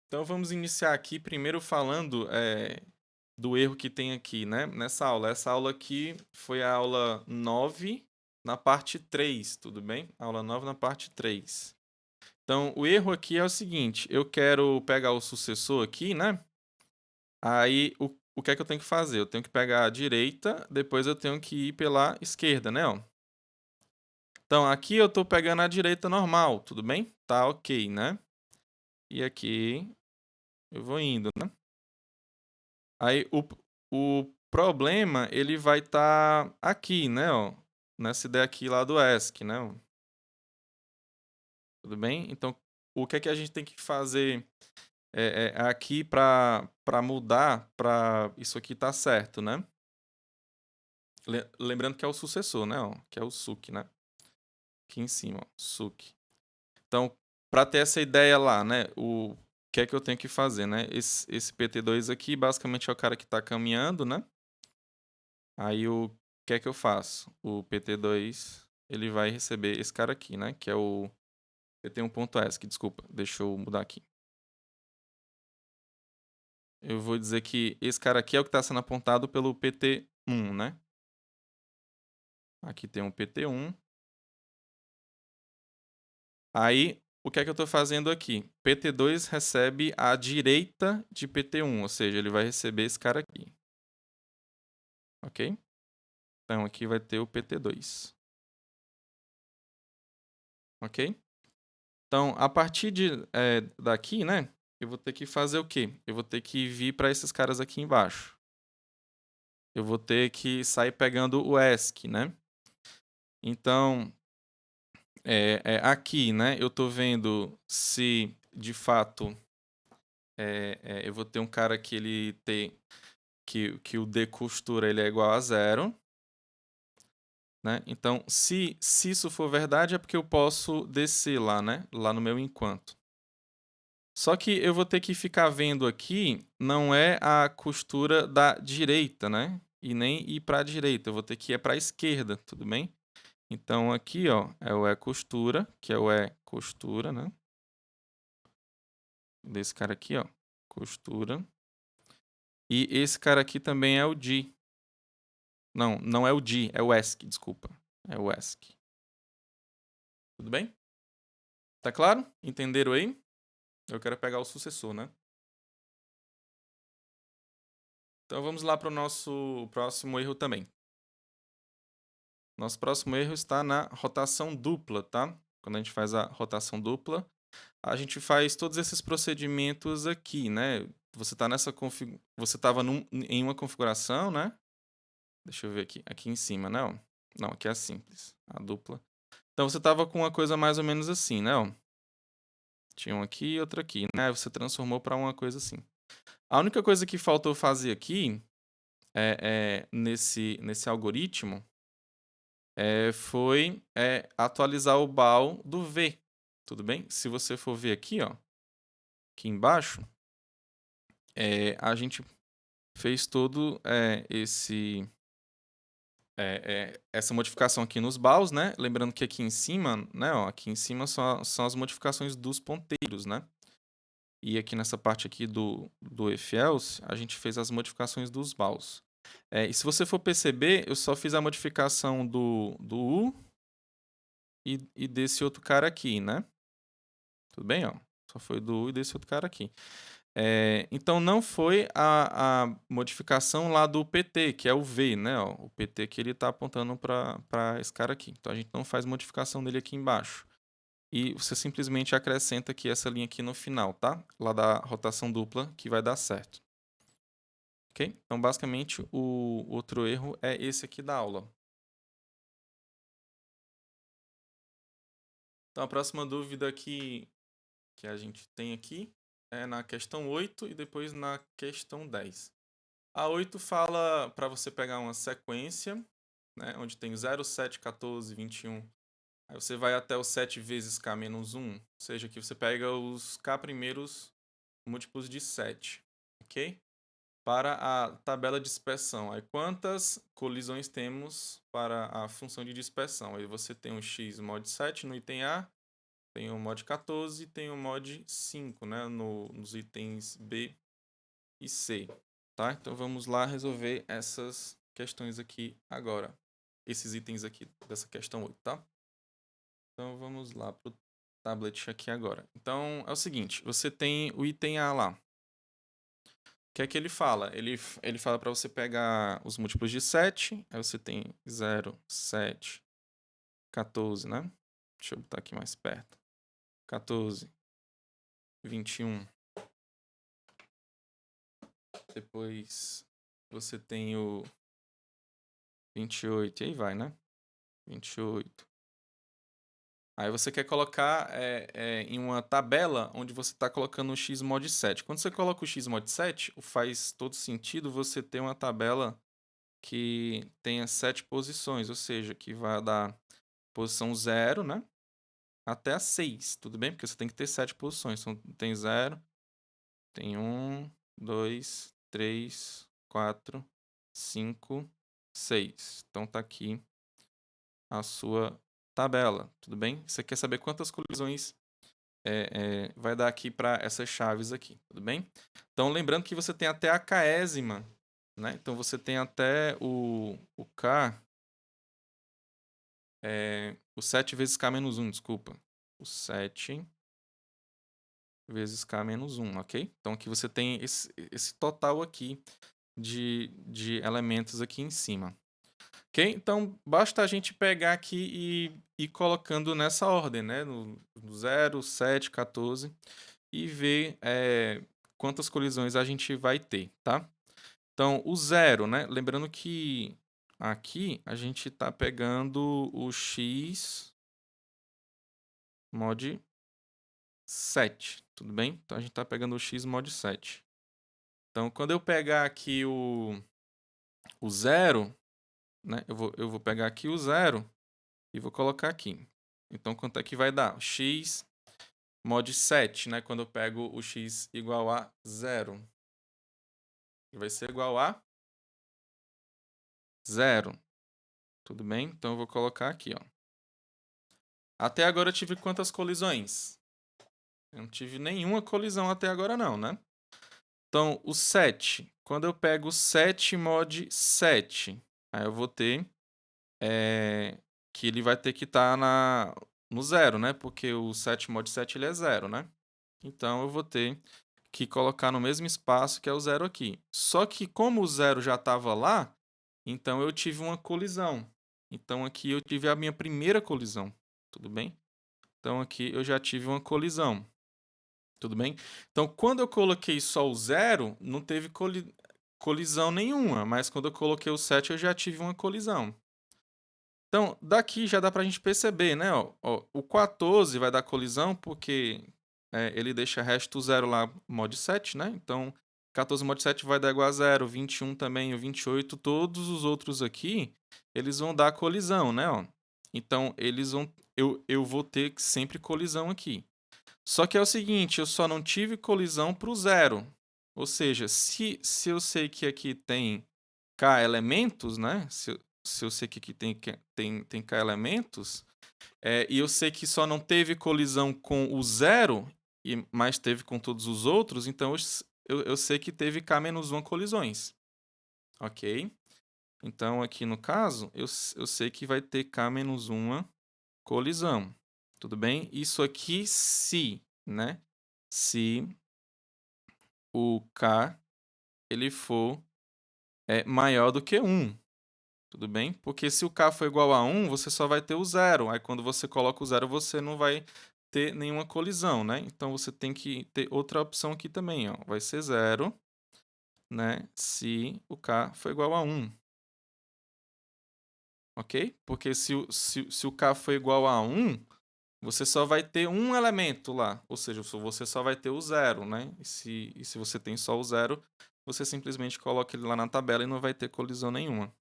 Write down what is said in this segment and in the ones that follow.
Então vamos iniciar aqui primeiro falando do erro que tem aqui, né? Nessa aula. Essa aula aqui foi a aula 9 na parte 3, tudo bem? Aula 9 na parte 3. Então o erro aqui é o seguinte: eu quero pegar o sucessor aqui, né? Aí o que é que eu tenho que fazer? Eu tenho que pegar a direita, depois eu tenho que ir pela esquerda, né? Ó. Então aqui eu estou pegando a direita normal, tudo bem? Tá ok, né? E aqui eu vou indo, né? Aí o problema, ele vai estar aqui, né, ó, nessa ideia aqui lá do ESC, né, ó. Tudo bem? Então, o que é que a gente tem que fazer aqui para mudar para isso aqui tá certo, né? Lembrando que é o sucessor, né, ó, que é o SUC, né? Aqui em cima, ó, SUC. Então, para ter essa ideia lá, né, o que é que eu tenho que fazer, né? Esse PT2 aqui, basicamente, é o cara que está caminhando, né? Aí o que é que eu faço? O PT2 ele vai receber esse cara aqui, né? Que é o PT1.ESC, desculpa, deixa eu mudar aqui. Eu vou dizer que esse cara aqui é o que está sendo apontado pelo PT1, né? Aqui tem um PT1. Aí, o que é que eu estou fazendo aqui? PT2 recebe a direita de PT1, ou seja, ele vai receber esse cara aqui. Ok? Então, aqui vai ter o PT2. Ok? Então, a partir daqui, né? Eu vou ter que fazer o quê? Eu vou ter que vir para esses caras aqui embaixo. Eu vou ter que sair pegando o ESC, né? Então, aqui, né? Eu estou vendo se, de fato, eu vou ter um cara que ele tem... Que o D costura ele é igual a 0. Né? Então, se isso for verdade, é porque eu posso descer lá, né? Lá no meu enquanto. Só que eu vou ter que ficar vendo aqui, não é a costura da direita, né? E nem ir para a direita, eu vou ter que ir para a esquerda, tudo bem? Então aqui, ó, é o E costura, que é o E costura, né? Desse cara aqui, ó, costura. E esse cara aqui também é o D. Não, não é o D, é o ESC, desculpa. É o ESC. Tudo bem? Tá claro? Entenderam aí? Eu quero pegar o sucessor, né? Então vamos lá para o nosso próximo erro também. Nosso próximo erro está na rotação dupla, tá? Quando a gente faz a rotação dupla, a gente faz todos esses procedimentos aqui, né? Você tá nessa você estava em uma configuração, né? Deixa eu ver aqui em cima, né? Ó. Não, aqui é simples, a dupla. Então você estava com uma coisa mais ou menos assim, né? Ó. Tinha um aqui e outro aqui, né? Você transformou para uma coisa assim. A única coisa que faltou fazer aqui nesse algoritmo foi atualizar o BAL do V. Tudo bem? Se você for ver aqui, ó, aqui embaixo, a gente fez todo essa modificação aqui nos BALs, né? Lembrando que aqui em cima, né, ó, aqui em cima são as modificações dos ponteiros, né? E aqui nessa parte aqui do if-else, a gente fez as modificações dos BALs. E se você for perceber, eu só fiz a modificação do U e desse outro cara aqui, né? Tudo bem, ó? Só foi do U e desse outro cara aqui. Então não foi a modificação lá do PT, que é o V, né? Ó, o PT que ele está apontando para esse cara aqui. Então a gente não faz modificação dele aqui embaixo. E você simplesmente acrescenta aqui essa linha aqui no final, tá? Lá da rotação dupla, que vai dar certo. Ok? Então basicamente o outro erro é esse aqui da aula. Então a próxima dúvida que a gente tem aqui é na questão 8 e depois na questão 10. A 8 fala para você pegar uma sequência, né, onde tem 0, 7, 14, 21. Aí você vai até o 7 vezes k menos 1, ou seja, que você pega os k primeiros múltiplos de 7, ok? Para a tabela de dispersão. Aí quantas colisões temos para a função de dispersão? Aí você tem um x mod 7 no item A, Tem o mod 14 e tem o mod 5, né? Nos itens B e C, tá? Então vamos lá resolver essas questões aqui agora. Esses itens aqui dessa questão 8, tá? Então vamos lá pro tablet aqui agora. Então é o seguinte, você tem o item A lá. O que é que ele fala? Ele fala para você pegar os múltiplos de 7, aí você tem 0, 7, 14, né? Deixa eu botar aqui mais perto. 14, 21. Depois você tem o 28, e aí vai, né? 28. Aí você quer colocar em uma tabela onde você está colocando o x mod 7. Quando você coloca o x mod 7, faz todo sentido você ter uma tabela que tenha 7 posições, ou seja, que vai dar posição 0, né? Até a 6, tudo bem? Porque você tem que ter 7 posições. Então tem 0, tem 1, 2, 3, 4, 5, 6. Então tá aqui a sua tabela, tudo bem? Você quer saber quantas colisões vai dar aqui para essas chaves aqui, tudo bem? Então lembrando que você tem até a késima, né? Então você tem até o K, o 7 vezes K menos 1, desculpa. O 7 vezes K menos 1, ok? Então aqui você tem esse total aqui de elementos aqui em cima. Ok? Então basta a gente pegar aqui e ir colocando nessa ordem, né? No 0, 7, 14 e ver quantas colisões a gente vai ter, tá? Então o 0, né? Lembrando que aqui a gente está pegando o x mod 7, tudo bem? Então a gente está pegando o x mod 7. Então quando eu pegar aqui o 0, né? Eu vou pegar aqui o 0 e vou colocar aqui. Então quanto é que vai dar? X mod 7, né? Quando eu pego o x igual a 0. Vai ser igual a 0. Tudo bem? Então eu vou colocar aqui, ó. Até agora eu tive quantas colisões? Eu não tive nenhuma colisão até agora não, né? Então, o 7. Quando eu pego o 7 mod 7, aí eu vou ter que ele vai ter que estar no 0, né? Porque o 7 mod 7 ele é 0, né? Então eu vou ter que colocar no mesmo espaço que é o 0 aqui. Só que como o 0 já estava lá, então eu tive uma colisão. Então aqui eu tive a minha primeira colisão, tudo bem? Então aqui eu já tive uma colisão, tudo bem? Então quando eu coloquei só o 0, não teve colisão nenhuma, mas quando eu coloquei o 7 eu já tive uma colisão. Então daqui já dá para a gente perceber, né? Ó, o 14 vai dar colisão porque ele deixa resto 0 lá, mod 7, né? Então 14 mod 7 vai dar igual a 0, 21 também, o 28, todos os outros aqui, eles vão dar colisão, né? Ó. Então eu vou ter sempre colisão aqui. Só que é o seguinte, eu só não tive colisão para o 0. Ou seja, se eu sei que aqui tem K elementos, né? Se eu sei que aqui tem K elementos, e eu sei que só não teve colisão com o 0, mas teve com todos os outros, então eu sei que teve K-1 colisões. Ok? Então, aqui no caso, eu sei que vai ter K-1 colisão. Tudo bem? Isso aqui se, né? Se o K ele for maior do que 1. Tudo bem? Porque se o K for igual a 1, você só vai ter o 0. Aí quando você coloca o 0, você não vai ter nenhuma colisão, né? Então você tem que ter outra opção aqui também, ó. Vai ser 0, né? Se o K for igual a 1. Ok? Porque se o K for igual a 1, você só vai ter um elemento lá. Ou seja, você só vai ter o 0, né? E se você tem só o 0, você simplesmente coloca ele lá na tabela e não vai ter colisão nenhuma.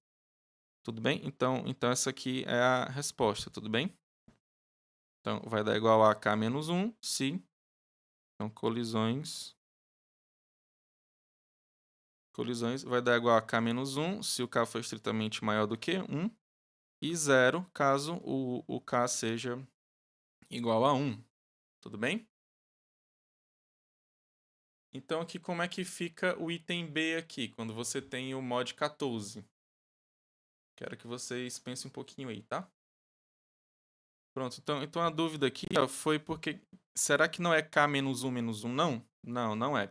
Tudo bem? Então essa aqui é a resposta, tudo bem? Então, vai dar igual a K-1 se então, colisões vai dar igual a K-1 se o K for estritamente maior do que 1 e 0 caso o K seja igual a 1. Tudo bem? Então, aqui como é que fica o item B aqui, quando você tem o mod 14? Quero que vocês pensem um pouquinho aí, tá? Pronto, então a dúvida aqui ó, foi porque... Será que não é K menos 1 menos 1, não? Não, não é.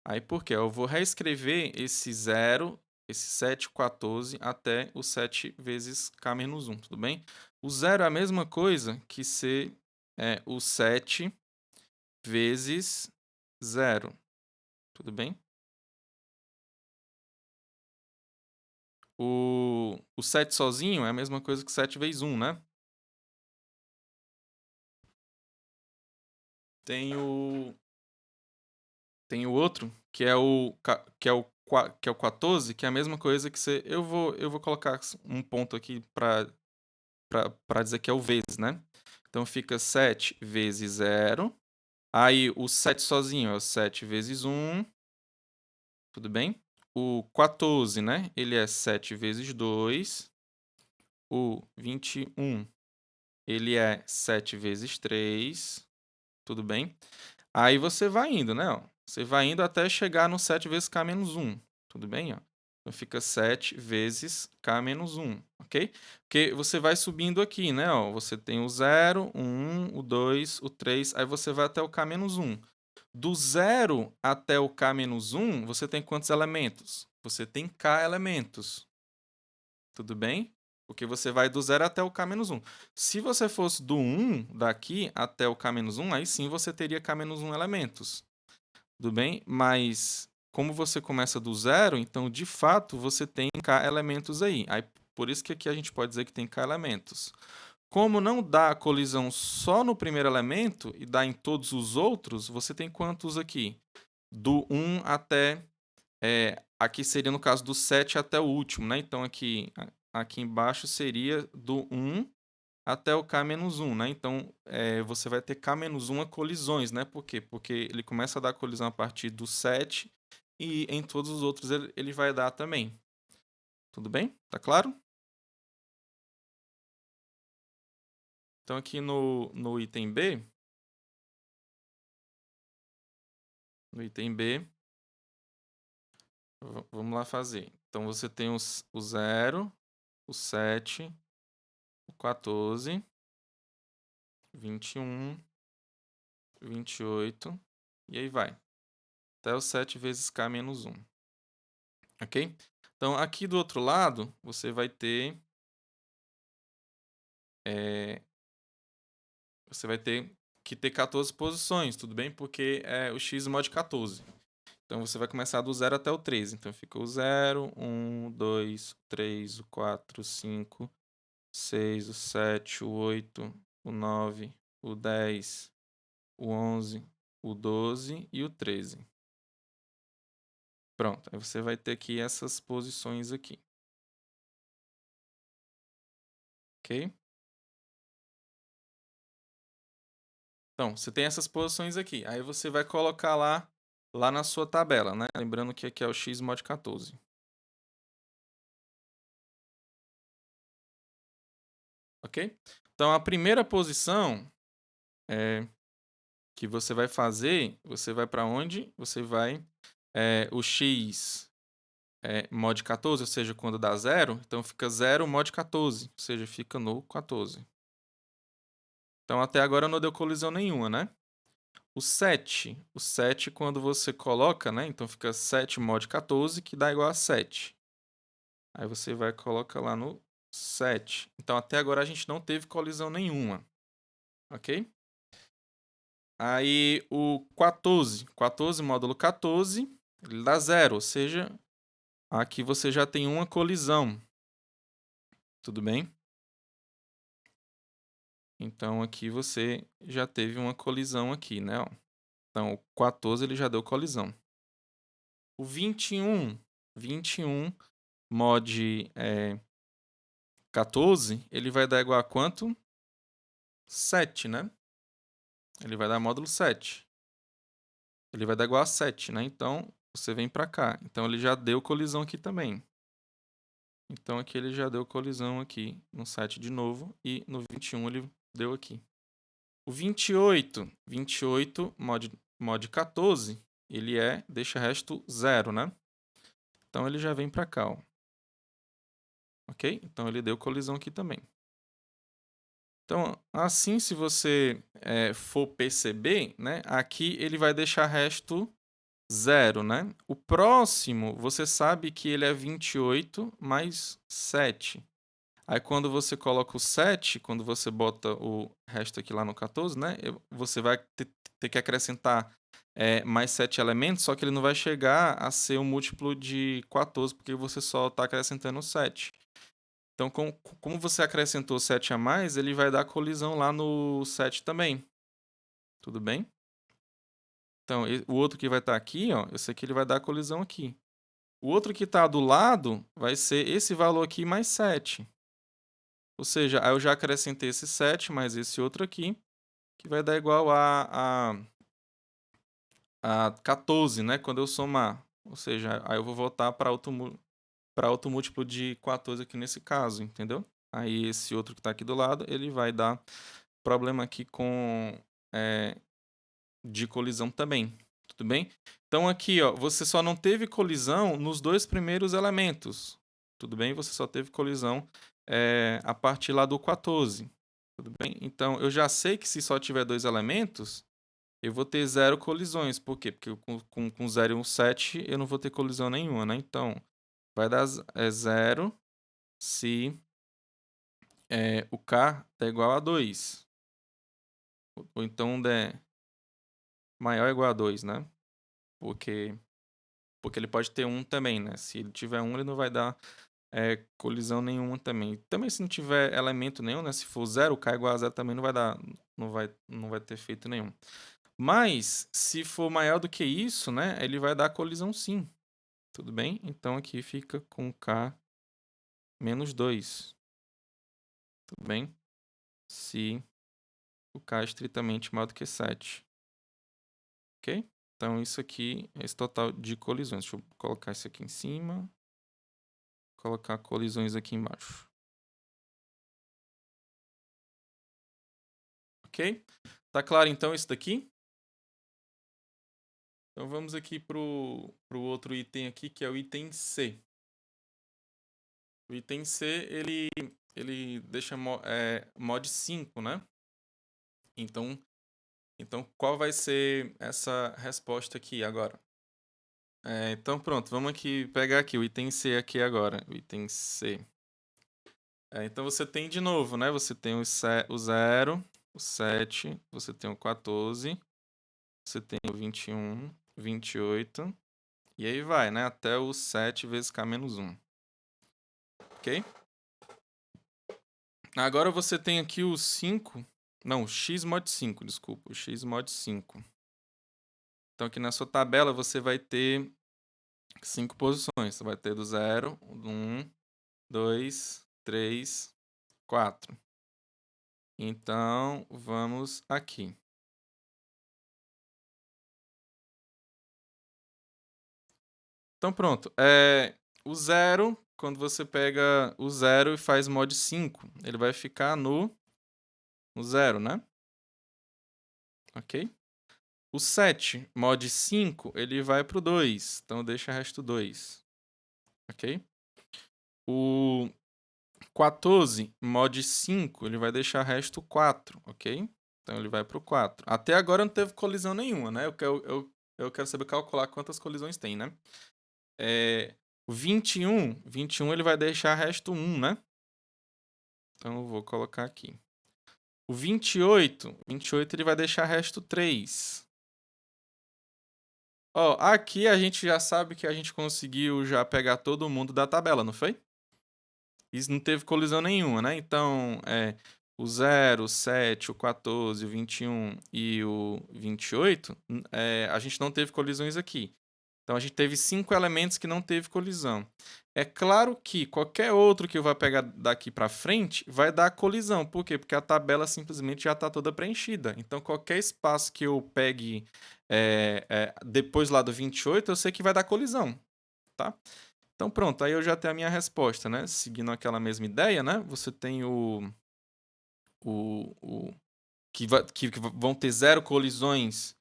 Aí por quê? Eu vou reescrever esse 0, esse 7, 14, até o 7 vezes K menos 1, tudo bem? O 0 é a mesma coisa que ser o 7 vezes 0, tudo bem? O 7 sozinho é a mesma coisa que 7 vezes 1, né? Tem o outro, que é o 14, que é a mesma coisa que ser... Eu vou colocar um ponto aqui para dizer que é o vezes, né? Então fica 7 vezes 0. Aí o 7 sozinho é o 7 vezes 1, tudo bem? O 14, né? Ele é 7 vezes 2. O 21, ele é 7 vezes 3, tudo bem? Aí você vai indo, né? Ó. Você vai indo até chegar no 7 vezes K menos 1, tudo bem? Ó. Então fica 7 vezes K menos 1, ok? Porque você vai subindo aqui, né? Ó. Você tem o 0, o 1, o 2, o 3, aí você vai até o K menos 1. Do 0 até o K menos 1, você tem quantos elementos? Você tem K elementos, tudo bem? Porque você vai do 0 até o K menos 1. Se você fosse do 1 daqui até o K menos 1, aí sim você teria K menos 1 elementos. Tudo bem? Mas como você começa do 0, então de fato você tem K elementos aí. Aí por isso que aqui a gente pode dizer que tem K elementos. Como não dá a colisão só no primeiro elemento e dá em todos os outros, você tem quantos aqui? Do 1 até... aqui seria no caso do 7 até o último, né? Então aqui embaixo seria do 1 até o K-1, né? Então, você vai ter K-1 a colisões, né? Por quê? Porque ele começa a dar colisão a partir do 7 e em todos os outros ele vai dar também. Tudo bem? Tá claro? Então, aqui no item B, vamos lá fazer. Então, você tem o 0, o 7, o 14, 21, 28, e aí vai. Até o 7 vezes K menos 1. Ok? Então, aqui do outro lado, você vai ter... você vai ter que ter 14 posições, tudo bem? Porque é o x mod 14. Então, você vai começar do 0 até o 13. Então, fica o 0, 1, 2, 3, o 4, o 5, o 6, o 7, o 8, o 9, o 10, o 11, o 12 e o 13. Pronto, aí você vai ter aqui essas posições aqui. Ok? Então, você tem essas posições aqui. Aí você vai colocar lá na sua tabela, né? Lembrando que aqui é o x mod 14. Ok? Então, a primeira posição que você vai fazer, você vai para onde? Você vai o x mod 14, ou seja, quando dá 0, então fica 0 mod 14, ou seja, fica no 14. Então, até agora não deu colisão nenhuma, né? O 7 quando você coloca, né? Então fica 7 mod 14, que dá igual a 7. Aí você vai colocar lá no 7. Então até agora a gente não teve colisão nenhuma, ok? Aí o 14 módulo 14, ele dá 0, ou seja, aqui você já tem uma colisão, tudo bem? Então aqui você já teve uma colisão aqui, né? Ó. Então o 14 ele já deu colisão. O 21 mod 14, ele vai dar igual a quanto? 7, né? Ele vai dar módulo 7. Ele vai dar igual a 7, né? Então, você vem para cá. Então, ele já deu colisão aqui também. Então, aqui ele já deu colisão aqui no 7 de novo. E no 21 ele deu aqui. O 28 mod 14, ele deixa resto 0, né? Então ele já vem para cá, ó. Ok? Então ele deu colisão aqui também. Então, assim, se você for perceber, né, aqui ele vai deixar resto 0, né? O próximo, você sabe que ele é 28 mais 7. Aí quando você coloca o 7, quando você bota o resto aqui lá no 14, né? Você vai ter que acrescentar mais 7 elementos, só que ele não vai chegar a ser um múltiplo de 14, porque você só está acrescentando 7. Então, como você acrescentou 7 a mais, ele vai dar colisão lá no 7 também. Tudo bem? Então, o outro que vai estar aqui, ó, eu sei que ele vai dar colisão aqui. O outro que está do lado vai ser esse valor aqui mais 7. Ou seja, aí eu já acrescentei esse 7 mais esse outro aqui, que vai dar igual a 14, né? Quando eu somar. Ou seja, aí eu vou voltar para outro múltiplo de 14 aqui nesse caso, entendeu? Aí esse outro que está aqui do lado, ele vai dar problema aqui de colisão também. Tudo bem? Então aqui, ó, você só não teve colisão nos dois primeiros elementos. Tudo bem? Você só teve colisão a partir lá do 14. Tudo bem? Então, eu já sei que se só tiver dois elementos, eu vou ter 0 colisões. Por quê? Porque com 0 e um 7 eu não vou ter colisão nenhuma, né? Então, vai dar 0 se o K é igual a 2. Ou então der maior ou igual a 2, né? Porque ele pode ter 1 também, né? Se ele tiver 1, ele não vai dar colisão nenhuma também. Também se não tiver elemento nenhum, né? Se for 0, K igual a 0 também não vai dar, não vai ter efeito nenhum. Mas, se for maior do que isso, né? Ele vai dar colisão sim. Tudo bem? Então aqui fica com K menos 2. Tudo bem? Se o K é estritamente maior do que 7. Ok? Então isso aqui é esse total de colisões. Deixa eu colocar isso aqui em cima. Colocar colisões aqui embaixo. Ok? Tá claro então isso daqui? Então vamos aqui pro outro item aqui, que é o item C. O item C, ele deixa mod 5, né? Então, qual vai ser essa resposta aqui agora? Então pronto, vamos aqui pegar aqui o item C aqui agora. O item C. Então você tem de novo, né? Você tem o 0, o 7, você tem o 14, você tem o 21, 28, e aí vai, né? Até o 7 vezes K menos 1. Ok? Agora você tem aqui o 5. Não, o x mod 5, desculpa. O x mod 5. Então aqui na sua tabela você vai ter 5 posições. Você vai ter do 0, 1, 2, 3, 4. Então vamos aqui. Então pronto. O 0, quando você pega o 0 e faz mod 5, ele vai ficar no 0, né? Ok? O 7, mod 5, ele vai para o 2. Então deixa resto 2. Ok? O 14, mod 5, ele vai deixar resto 4. Ok? Então ele vai para o 4. Até agora não teve colisão nenhuma, né? Eu quero saber calcular quantas colisões tem, né? O 21 ele vai deixar resto 1, né? Então eu vou colocar aqui. O 28 ele vai deixar resto 3. Ó, aqui a gente já sabe que a gente conseguiu já pegar todo mundo da tabela, não foi? Isso não teve colisão nenhuma, né? Então, o 0, o 7, o 14, o 21 e o 28, a gente não teve colisões aqui. Então, a gente teve 5 elementos que não teve colisão. É claro que qualquer outro que eu vá pegar daqui para frente vai dar colisão. Por quê? Porque a tabela simplesmente já está toda preenchida. Então, qualquer espaço que eu pegue depois lá do 28, eu sei que vai dar colisão, tá? Então, pronto. Aí eu já tenho a minha resposta, né? Seguindo aquela mesma ideia, né? Você tem o que vão ter 0 colisões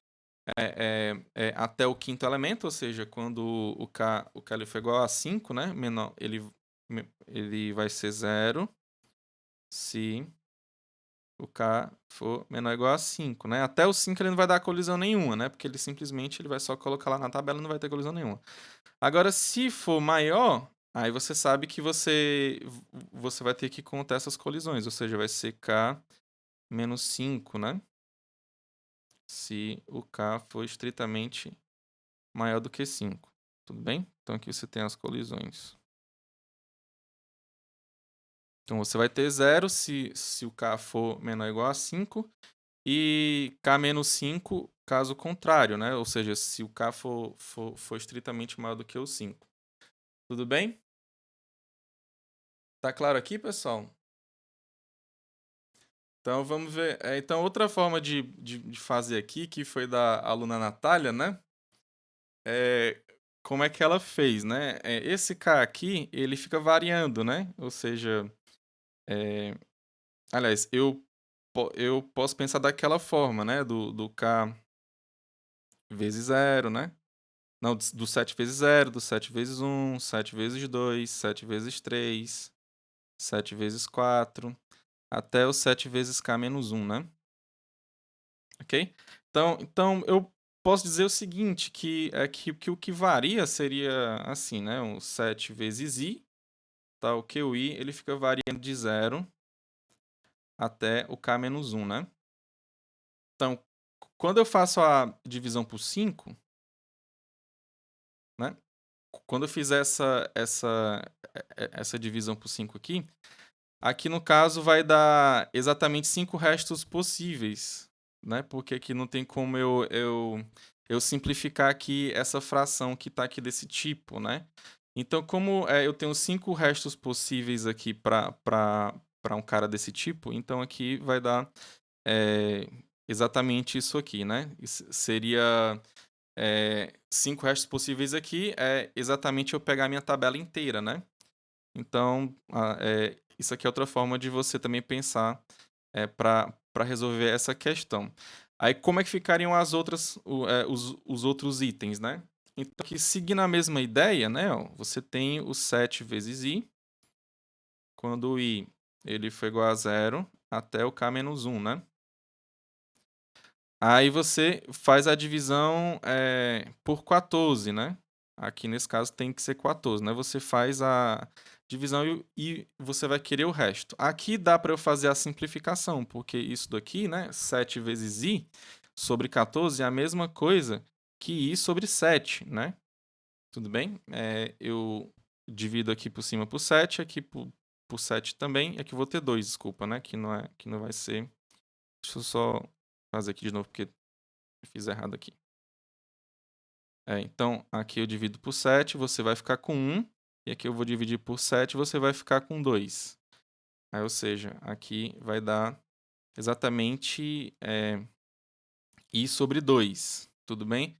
até o quinto elemento, ou seja, quando o K ele for igual a 5, né? Menor, ele vai ser 0 se o K for menor ou igual a 5, né? Até o 5 ele não vai dar colisão nenhuma, né? Porque ele simplesmente ele vai só colocar lá na tabela e não vai ter colisão nenhuma. Agora, se for maior, aí você sabe que você vai ter que contar essas colisões, ou seja, vai ser K menos 5, né? Se o K for estritamente maior do que 5. Tudo bem? Então aqui você tem as colisões. Então você vai ter 0 se o K for menor ou igual a 5 e K menos 5 caso contrário, né? Ou seja, se o K for estritamente maior do que o 5. Tudo bem? Tá claro aqui, pessoal? Então vamos ver. Então, outra forma de fazer aqui, que foi da aluna Natália, né? Como é que ela fez, né? Esse K aqui, ele fica variando, né? Ou seja, aliás, eu posso pensar daquela forma, né? Do K vezes 0, né? Não, do 7 vezes 0, do 7 vezes 1, 7 vezes 2, 7 vezes 3, 7 vezes 4, até o 7 vezes K menos 1, né? Ok? Então eu posso dizer o seguinte, que o que varia seria assim, né? Um 7 vezes I, tá? O que o I ele fica variando de 0 até o K menos 1, né? Então, quando eu faço a divisão por 5, né? Quando eu fizer essa divisão por 5 aqui no caso vai dar exatamente 5 restos possíveis, né? Porque aqui não tem como eu simplificar aqui essa fração que está aqui desse tipo, né? Então, como eu tenho 5 restos possíveis aqui para um cara desse tipo, então aqui vai dar exatamente isso aqui, né? Isso seria 5 restos possíveis aqui, é exatamente eu pegar a minha tabela inteira, né? Então, isso aqui é outra forma de você também pensar para resolver essa questão. Aí, como é que ficariam os outros itens, né? Então, aqui, seguindo a mesma ideia, né? Ó, você tem o 7 vezes i, quando o i ele for igual a 0 até o k menos 1, né? Aí você faz a divisão por 14, né? Aqui nesse caso tem que ser 14, né? Você faz a divisão e você vai querer o resto. Aqui dá para eu fazer a simplificação, porque isso daqui, né? 7 vezes i sobre 14 é a mesma coisa que i sobre 7, né? Tudo bem? Eu divido aqui por cima por 7, aqui por 7 também. Aqui eu vou ter 2, desculpa, né? Que não vai ser. Deixa eu só fazer aqui de novo, porque eu fiz errado aqui. Então, aqui eu divido por 7, você vai ficar com 1. E aqui eu vou dividir por 7, você vai ficar com 2. Aí, ou seja, aqui vai dar exatamente i sobre 2. Tudo bem?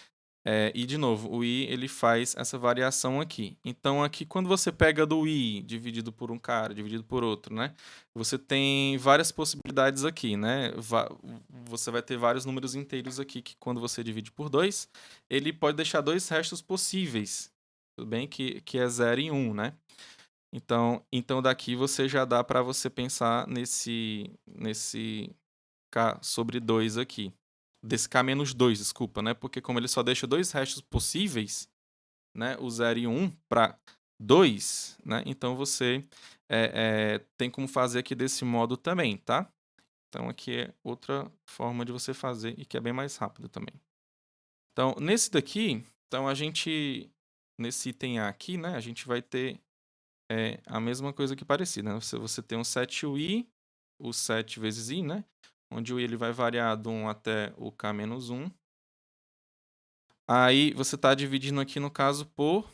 E, de novo, o i ele faz essa variação aqui. Então, aqui, quando você pega do i dividido por um cara, dividido por outro, né? Você tem várias possibilidades aqui, né? Você vai ter vários números inteiros aqui que, quando você divide por 2, ele pode deixar 2 restos possíveis. Tudo bem? Que é 0 e 1, né? Então daqui você já dá para você pensar nesse k sobre 2 aqui. Desse k menos 2, desculpa, né? Porque como ele só deixa 2 restos possíveis, né? O 0 e 1 para 2, né? Então você tem como fazer aqui desse modo também, tá? Então aqui é outra forma de você fazer e que é bem mais rápido também. Então, nesse daqui, então a gente, nesse item A aqui, né? A gente vai ter a mesma coisa que parecida, né? Você tem um 7i, o 7 vezes i, né? Onde o i ele vai variar do 1 até o k menos 1. Aí você está dividindo aqui, no caso, por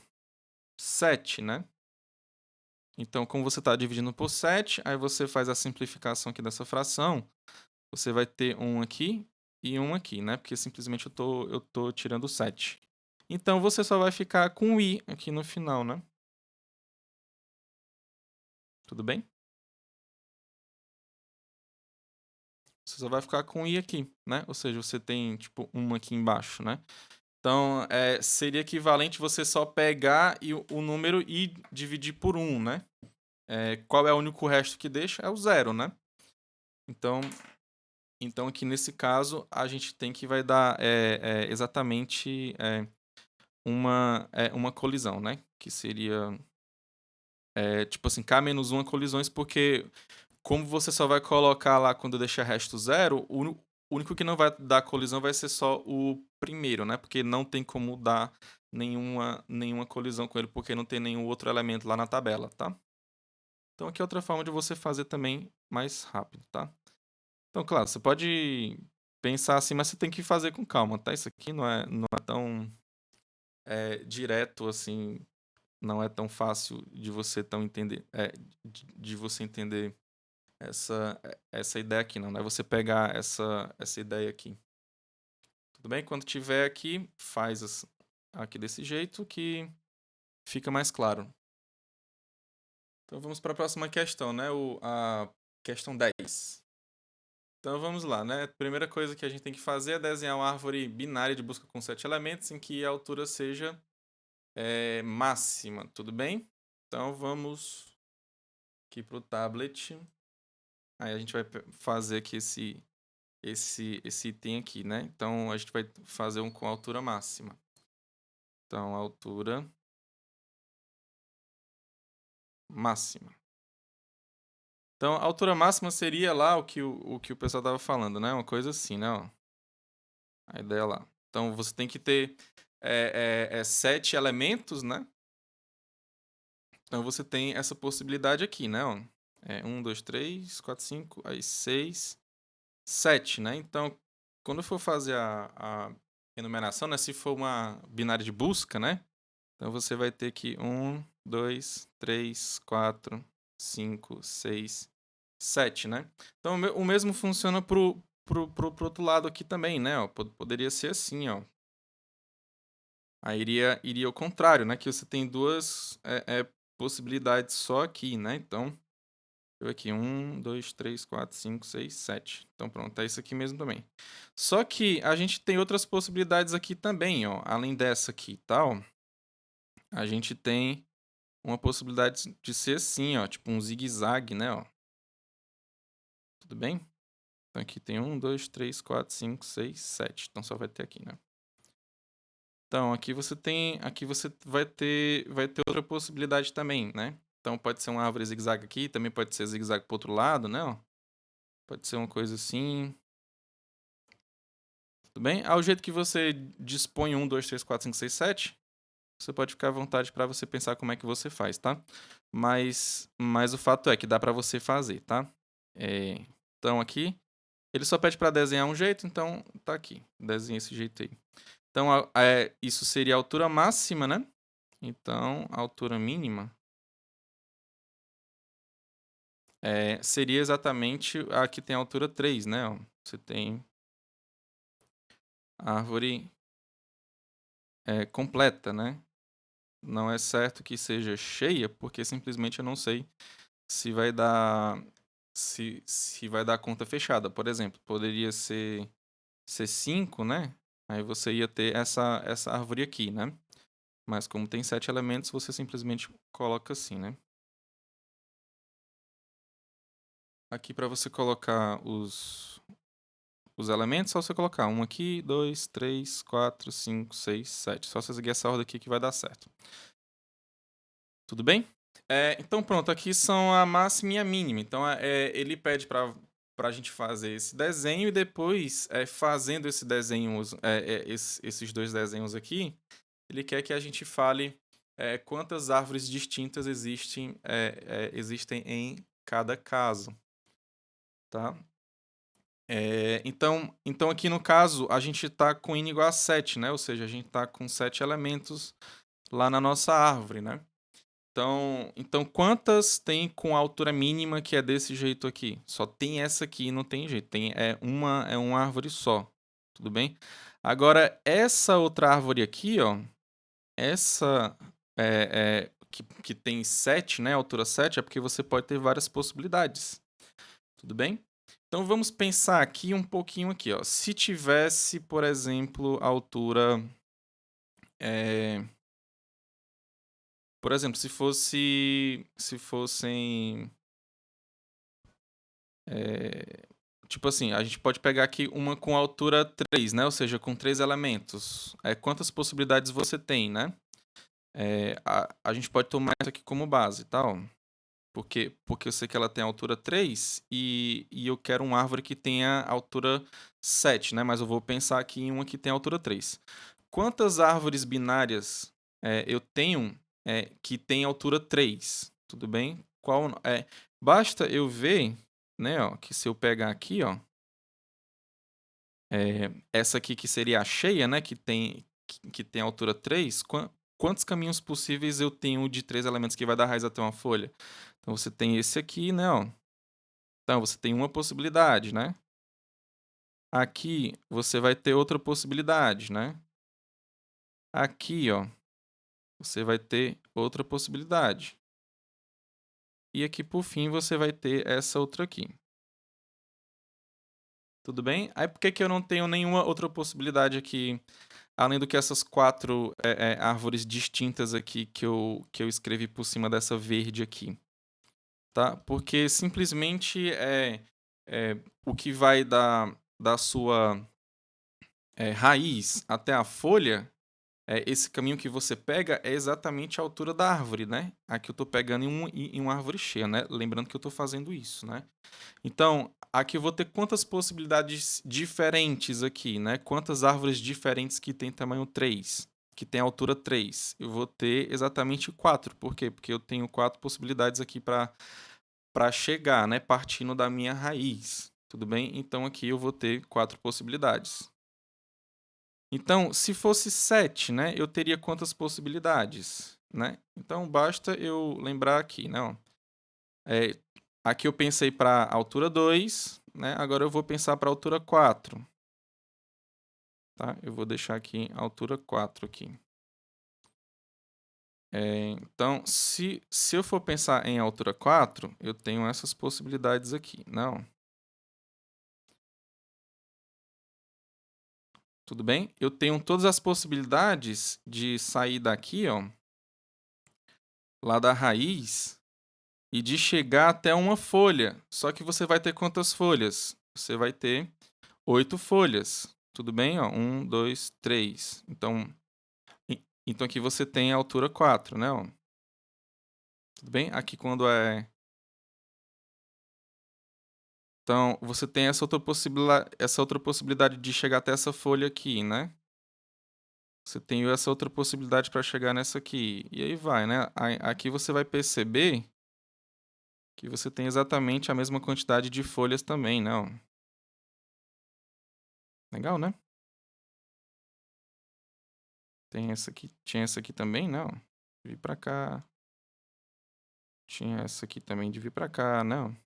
7, né? Então, como você está dividindo por 7, aí você faz a simplificação aqui dessa fração. Você vai ter um aqui e um aqui, né? Porque simplesmente eu tô tirando 7. Então, você só vai ficar com o i aqui no final, né? Tudo bem? Você só vai ficar com i aqui, né? Ou seja, você tem, tipo, 1 aqui embaixo, né? Então, seria equivalente você só pegar o número e dividir por 1, né? Qual é o único resto que deixa? É o 0, né? Então aqui nesse caso, a gente tem que vai dar exatamente uma colisão, né? Que seria, tipo assim, K-1 colisões, porque como você só vai colocar lá quando deixa resto 0, o único que não vai dar colisão vai ser só o primeiro, né? Porque não tem como dar nenhuma colisão com ele, porque não tem nenhum outro elemento lá na tabela, tá? Então aqui é outra forma de você fazer também mais rápido, tá? Então, claro, você pode pensar assim, mas você tem que fazer com calma, tá? Isso aqui não é tão direto assim, não é tão fácil de você entender, de você entender essa ideia aqui, não é você pegar essa ideia aqui. Tudo bem? Quando tiver aqui, faz aqui desse jeito que fica mais claro. Então vamos para a próxima questão, né? A questão 10. Então vamos lá, né? A primeira coisa que a gente tem que fazer é desenhar uma árvore binária de busca com 7 elementos em que a altura seja máxima, tudo bem? Então vamos aqui para o tablet. Aí a gente vai fazer aqui esse item aqui, né? Então a gente vai fazer um com altura máxima. Então, altura máxima. Então, a altura máxima seria lá o que o pessoal estava falando, né? Uma coisa assim, né? Ó, a ideia lá. Então, você tem que ter 7 elementos, né? Então, você tem essa possibilidade aqui, né? Ó, 1, 2, 3, 4, 5, aí 6, 7, né? Então, quando eu for fazer a enumeração, né? Se for uma binária de busca, né? Então, você vai ter que 1, 2, 3, 4, 5, 6, 7, né? Então, o mesmo funciona pro outro lado aqui também, né? Ó, poderia ser assim, ó. Aí iria ao contrário, né? Que você tem duas possibilidades só aqui, né? Então, eu aqui, 1, 2, 3, 4, 5, 6, 7. Então, pronto, é isso aqui mesmo também. Só que a gente tem outras possibilidades aqui também, ó. Além dessa aqui e tal, a gente tem uma possibilidade de ser assim, ó. Tipo um zigue-zague, né, ó. Tudo bem? Então, aqui tem 1, 2, 3, 4, 5, 6, 7. Então, só vai ter aqui, né? Então, aqui você vai ter outra possibilidade também, né? Então, pode ser uma árvore zigue-zague aqui, também pode ser zigue-zague pro outro lado, né, ó. Pode ser uma coisa assim. Tudo bem? Ao jeito que você dispõe 1, 2, 3, 4, 5, 6, 7, você pode ficar à vontade para você pensar como é que você faz, tá? Mas o fato é que dá para você fazer, tá? Então, aqui, ele só pede para desenhar um jeito, então tá aqui. Desenha esse jeito aí. Então, isso seria a altura máxima, né? Então, a altura mínima seria exatamente a que tem a altura 3, né? Ó, você tem a árvore completa, né? Não é certo que seja cheia, porque simplesmente eu não sei se vai dar se vai dar conta fechada. Por exemplo, poderia ser 5, né? Aí você ia ter essa árvore aqui, né? Mas como tem 7 elementos, você simplesmente coloca assim, né? Aqui para você colocar os elementos, só você colocar um aqui, 2, 3, 4, 5, 6, 7. Só você seguir essa ordem aqui que vai dar certo. Tudo bem? Então pronto, aqui são a máxima e a mínima. Então ele pede para a gente fazer esse desenho e depois, fazendo esse desenho, esses dois desenhos aqui, ele quer que a gente fale quantas árvores distintas existem em cada caso, tá? Então aqui no caso, a gente está com n igual a 7, né? Ou seja, a gente está com 7 elementos lá na nossa árvore, né? Então quantas tem com a altura mínima que é desse jeito aqui? Só tem essa aqui, não tem jeito. É uma árvore só, tudo bem? Agora, essa outra árvore aqui, ó, essa que tem 7, né, altura 7, é porque você pode ter várias possibilidades, tudo bem? Então vamos pensar aqui um pouquinho aqui, ó. Se tivesse, por exemplo, a altura, eh, por exemplo, se fossem, eh, tipo assim, a gente pode pegar aqui uma com altura 3, né? Ou seja, com 3 elementos. Quantas possibilidades você tem, né? A gente pode tomar isso aqui como base, tá? Ó. Porque eu sei que ela tem altura 3 e eu quero uma árvore que tenha altura 7, né? Mas eu vou pensar aqui em uma que tem altura 3. Quantas árvores binárias eu tenho que tem altura 3? Tudo bem? Basta eu ver, né, ó, que se eu pegar aqui, ó, essa aqui que seria a cheia, né, que tem altura 3, quantos caminhos possíveis eu tenho de 3 elementos que vai dar raiz até uma folha? Então você tem esse aqui, né, ó. Então você tem uma possibilidade, né? Aqui você vai ter outra possibilidade, né? Aqui, ó, você vai ter outra possibilidade. E aqui por fim você vai ter essa outra aqui. Tudo bem? Aí por que que eu não tenho nenhuma outra possibilidade aqui, além do que essas 4 árvores distintas aqui que eu escrevi por cima dessa verde aqui, tá? Porque simplesmente o que vai da sua raiz até a folha, esse caminho que você pega é exatamente a altura da árvore, né? Aqui eu estou pegando em uma árvore cheia, né? Lembrando que eu estou fazendo isso, né? Então, aqui eu vou ter quantas possibilidades diferentes aqui, né? Quantas árvores diferentes que tem tamanho 3, que tem altura 3? Eu vou ter exatamente 4. Por quê? Porque eu tenho 4 possibilidades aqui para chegar, né? Partindo da minha raiz. Tudo bem? Então aqui eu vou ter 4 possibilidades. Então, se fosse 7, né, eu teria quantas possibilidades, né? Então, basta eu lembrar aqui, né, ó. Eh, Aqui eu pensei para altura 2, né, agora eu vou pensar para altura 4, tá? Eu vou deixar aqui a altura 4 aqui. Então, se eu for pensar em altura 4, eu tenho essas possibilidades aqui, não? Tudo bem? Eu tenho todas as possibilidades de sair daqui, ó, lá da raiz, e de chegar até uma folha. Só que você vai ter quantas folhas? Você vai ter 8 folhas. Tudo bem? Ó, 1, 2, 3. Então aqui você tem a altura 4, né? Ó. Tudo bem? Aqui quando é. Então, você tem essa outra possibilidade de chegar até essa folha aqui, né? Você tem essa outra possibilidade para chegar nessa aqui. E aí vai, né? Aqui você vai perceber que você tem exatamente a mesma quantidade de folhas também, né? Ó. Legal, né? Tem essa aqui, tinha essa aqui também, não? De vir pra cá. Tinha essa aqui também de vir pra cá, não?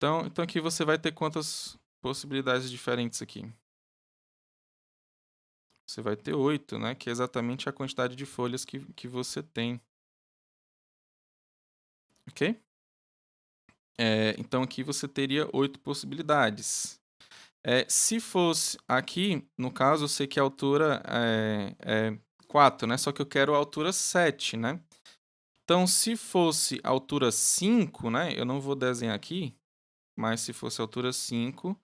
Então aqui você vai ter quantas possibilidades diferentes aqui? Você vai ter 8, né? Que é exatamente a quantidade de folhas que você tem. Ok? Então aqui você teria 8 possibilidades. Se fosse aqui, no caso, eu sei que a altura é 4, né? Só que eu quero a altura 7, né? Então, se fosse altura 5, né? Eu não vou desenhar aqui, mas se fosse altura 5,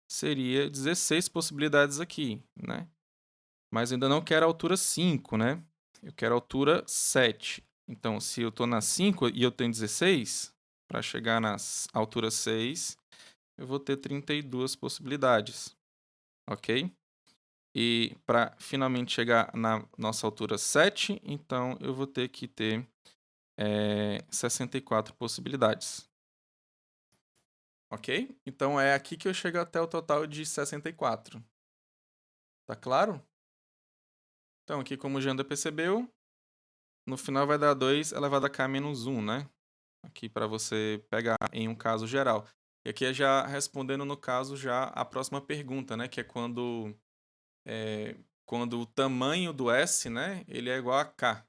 seria 16 possibilidades aqui, né? Mas eu ainda não quero a altura 5, né? Eu quero a altura 7. Então, se eu estou na 5 e eu tenho 16, para chegar na altura 6, eu vou ter 32 possibilidades, ok? E para finalmente chegar na nossa altura 7, então eu vou ter que ter 64 possibilidades. Ok? Então é aqui que eu chego até o total de 64. Tá claro? Então aqui, como o Janda percebeu, no final vai dar 2 elevado a k menos 1, né? Aqui para você pegar em um caso geral. E aqui é já respondendo no caso já a próxima pergunta, né? Que é quando o tamanho do S, né? Ele é igual a k.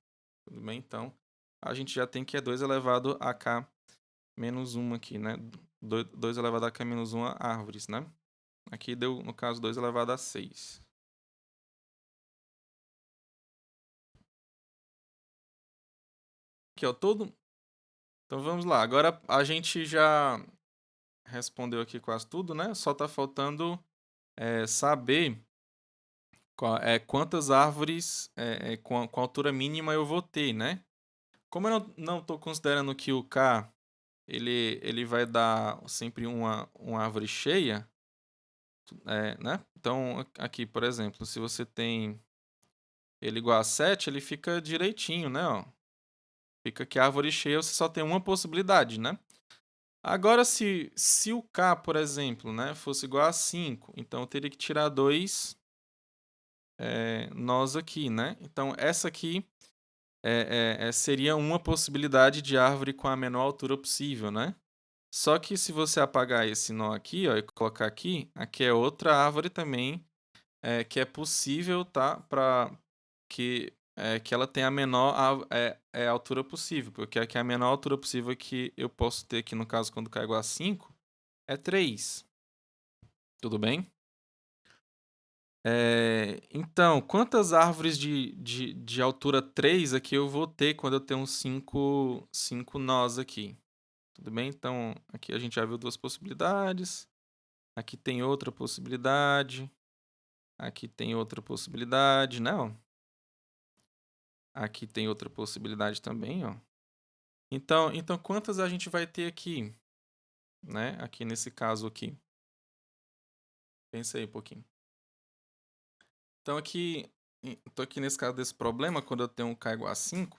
Tudo bem? Então a gente já tem que é 2 elevado a k menos 1 aqui, né? 2 elevado a k menos 1 árvores, né? Aqui deu, no caso, 2 elevado a 6. Aqui, ó, todo... Então vamos lá. Agora a gente já respondeu aqui quase tudo, né? Só tá faltando saber quantas árvores com altura mínima eu vou ter, né? Como eu não estou considerando que o K ele vai dar sempre uma árvore cheia, né? Então, aqui, por exemplo, se você tem ele igual a 7, ele fica direitinho, né? Ó. Fica que a árvore cheia você só tem uma possibilidade, né? Agora, se o K, por exemplo, né, fosse igual a 5, então eu teria que tirar 2 nós aqui, né? Então, essa aqui seria uma possibilidade de árvore com a menor altura possível, né? Só que se você apagar esse nó aqui, ó, e colocar aqui é outra árvore também que é possível, tá? Para que ela tenha a menor altura possível, porque aqui a menor altura possível que eu posso ter aqui, no caso, quando cai igual a 5, é 3. Tudo bem? Então, quantas árvores de altura 3 aqui eu vou ter quando eu tenho 5 nós aqui? Tudo bem? Então, aqui a gente já viu duas possibilidades. Aqui tem outra possibilidade. Aqui tem outra possibilidade, né? Ó. Aqui tem outra possibilidade também, ó. Então quantas a gente vai ter aqui, né? Aqui nesse caso aqui. Pensa aí um pouquinho. Então aqui nesse caso desse problema, quando eu tenho um K igual a 5,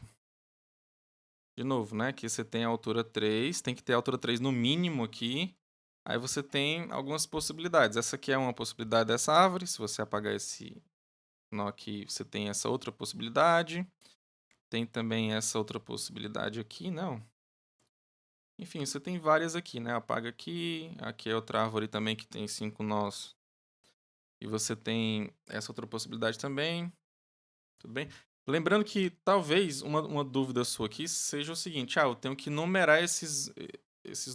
de novo, né? Aqui você tem a altura 3, tem que ter a altura 3 no mínimo aqui. Aí você tem algumas possibilidades. Essa aqui é uma possibilidade dessa árvore. Se você apagar esse nó aqui, você tem essa outra possibilidade. Tem também essa outra possibilidade aqui, não? Enfim, você tem várias aqui, né? Apaga aqui. Aqui é outra árvore também que tem 5 nós. E você tem essa outra possibilidade também. Tudo bem? Lembrando que talvez uma dúvida sua aqui seja o seguinte: eu tenho que numerar esses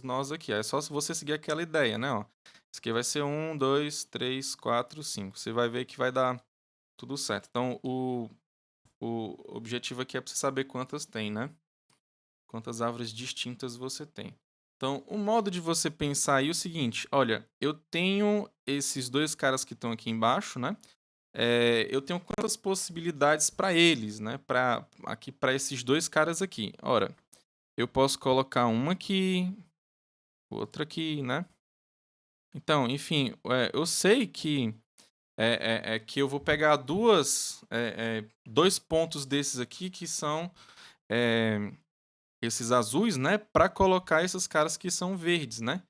nós aqui. É só se você seguir aquela ideia, né? Ó. Isso aqui vai ser 1, 2, 3, 4, 5. Você vai ver que vai dar tudo certo. Então, o objetivo aqui é para você saber quantas tem, né? Quantas árvores distintas você tem. Então, o modo de você pensar aí é o seguinte: olha, eu tenho esses dois caras que estão aqui embaixo, né? Eu tenho quantas possibilidades para eles, né? Para esses dois caras aqui. Ora, eu posso colocar uma aqui, outra aqui, né? Então, enfim, eu sei que eu vou pegar dois pontos desses aqui que são esses azuis, né? Para colocar esses caras que são verdes, né?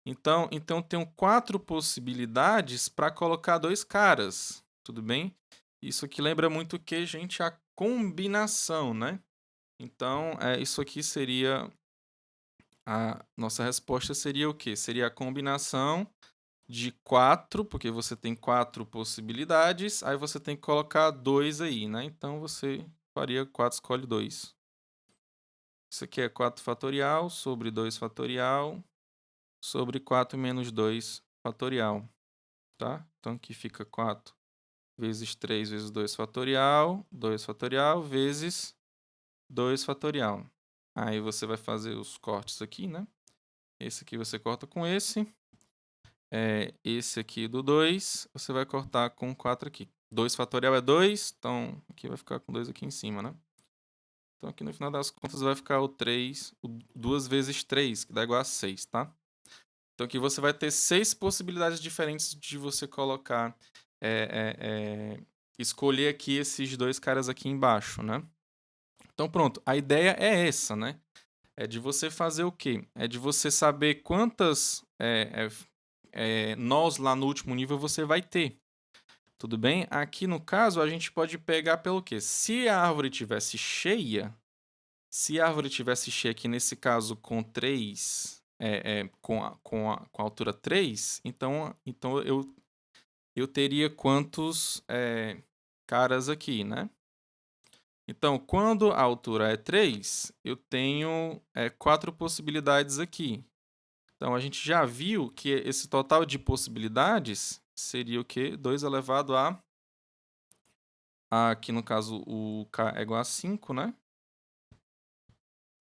Então eu tenho 4 possibilidades para colocar dois caras, tudo bem? Isso aqui lembra muito que, gente, a combinação, né? Então, isso aqui seria a nossa resposta seria o quê? Seria a combinação de 4, porque você tem 4 possibilidades, aí você tem que colocar 2 aí, né? Então você faria 4, escolhe 2. Isso aqui é 4 fatorial sobre 2 fatorial sobre 4 menos 2 fatorial, tá? Então aqui fica 4 vezes 3 vezes 2 fatorial vezes 2 fatorial. Aí você vai fazer os cortes aqui, né? Esse aqui você corta com esse. Esse aqui do 2, você vai cortar com 4 aqui. 2 fatorial é 2, então aqui vai ficar com 2 aqui em cima, né? Então aqui no final das contas vai ficar o 3, o 2 vezes 3, que dá igual a 6, tá? Então aqui você vai ter 6 possibilidades diferentes de você colocar, escolher aqui esses dois caras aqui embaixo, né? Então pronto, a ideia é essa, né? É de você fazer o quê? É de você saber quantas nós lá no último nível você vai ter. Tudo bem? Aqui no caso a gente pode pegar pelo quê? Se a árvore tivesse cheia, aqui nesse caso com 3, com a altura 3, então eu teria quantos caras aqui, né? Então, quando a altura é 3, eu tenho 4 possibilidades aqui. Então, a gente já viu que esse total de possibilidades seria o quê? 2 elevado aqui no caso o k é igual a 5, né?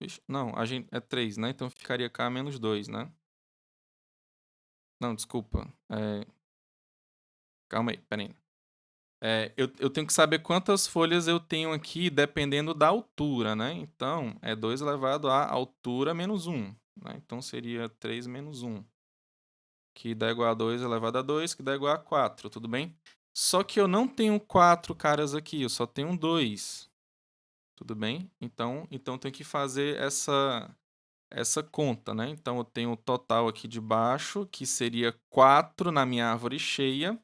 Vixe, não, a gente é 3, né? Então ficaria k menos 2, né? Não, desculpa. Calma aí, pera aí. Eu tenho que saber quantas folhas eu tenho aqui dependendo da altura, né? Então, é 2 elevado à altura menos 1, né? Então, seria 3 menos 1, que dá igual a 2 elevado a 2, que dá igual a 4, tudo bem? Só que eu não tenho 4 caras aqui, eu só tenho 2, tudo bem? Então eu tenho que fazer essa conta, né? Então, eu tenho o total aqui de baixo, que seria 4 na minha árvore cheia.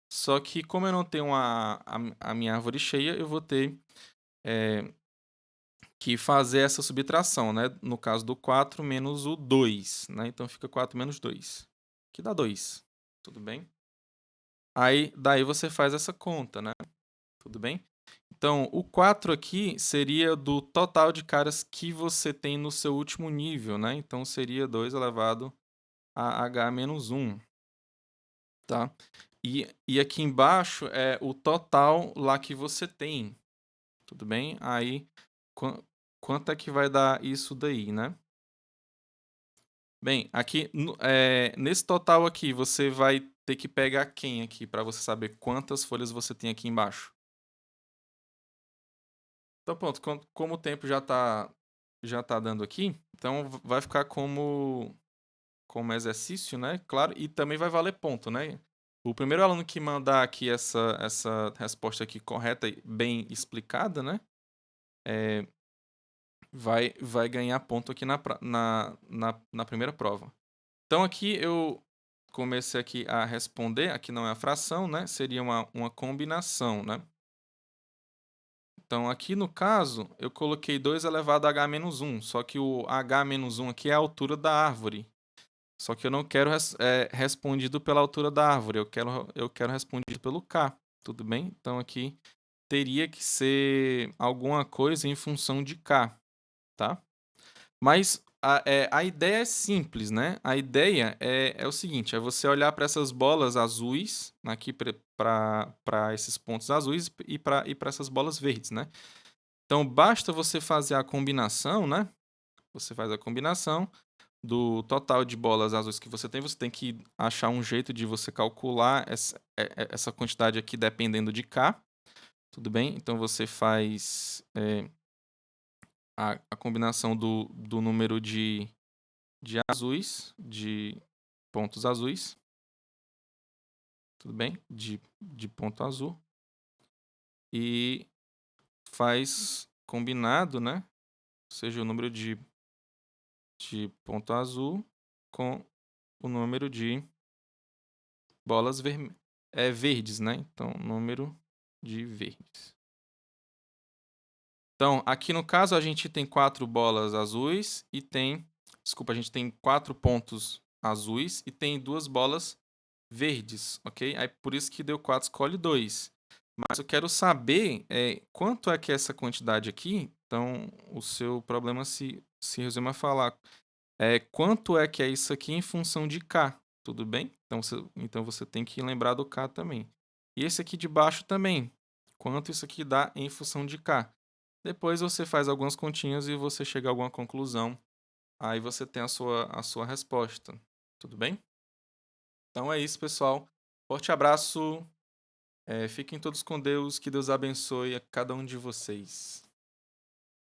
Só que, como eu não tenho a minha árvore cheia, eu vou ter que fazer essa subtração, né? No caso do 4 menos o 2, né? Então, fica 4 menos 2, que dá 2. Tudo bem? Aí, daí você faz essa conta, né? Tudo bem? Então, o 4 aqui seria do total de caras que você tem no seu último nível, né? Então, seria 2 elevado a h menos 1, tá? E aqui embaixo é o total lá que você tem, tudo bem? Aí, quanto é que vai dar isso daí, né? Bem, aqui, nesse total aqui, você vai ter que pegar quem aqui para você saber quantas folhas você tem aqui embaixo? Então, pronto, como o tempo já tá dando aqui, então vai ficar como exercício, né? Claro, e também vai valer ponto, né? O primeiro aluno que mandar aqui essa resposta aqui correta e bem explicada, né? Vai ganhar ponto aqui na primeira prova. Então, aqui eu comecei aqui a responder, aqui não é a fração, né? Seria uma combinação, né? Então, aqui no caso, eu coloquei 2 elevado a h menos 1, só que o h menos 1 aqui é a altura da árvore. Só que eu não quero respondido pela altura da árvore, eu quero respondido pelo k, tudo bem? Então, aqui teria que ser alguma coisa em função de k, tá? Mas a ideia é simples, né? A ideia é o seguinte: é você olhar para essas bolas azuis, aqui para esses pontos azuis e para essas bolas verdes, né? Então, basta você fazer a combinação, né? Você faz a combinação do total de bolas azuis que você tem que achar um jeito de você calcular essa quantidade aqui dependendo de K, tudo bem? Então, você faz a combinação do número de azuis, de pontos azuis, tudo bem? De ponto azul. E faz combinado, né? Ou seja, o número de ponto azul com o número de bolas verdes, né? Então, número de verdes. Então, aqui no caso, a gente tem 4 bolas azuis e tem... Desculpa, a gente tem 4 pontos azuis e tem 2 bolas verdes, ok? Aí, por isso que deu 4, escolhe 2. Mas eu quero saber quanto é que é essa quantidade aqui. Então, o seu problema se resume a falar quanto é que é isso aqui em função de K, tudo bem? Então você tem que lembrar do K também. E esse aqui de baixo também. Quanto isso aqui dá em função de K. Depois você faz algumas continhas e você chega a alguma conclusão. Aí você tem a sua resposta. Tudo bem? Então é isso, pessoal. Forte abraço. Fiquem todos com Deus. Que Deus abençoe a cada um de vocês.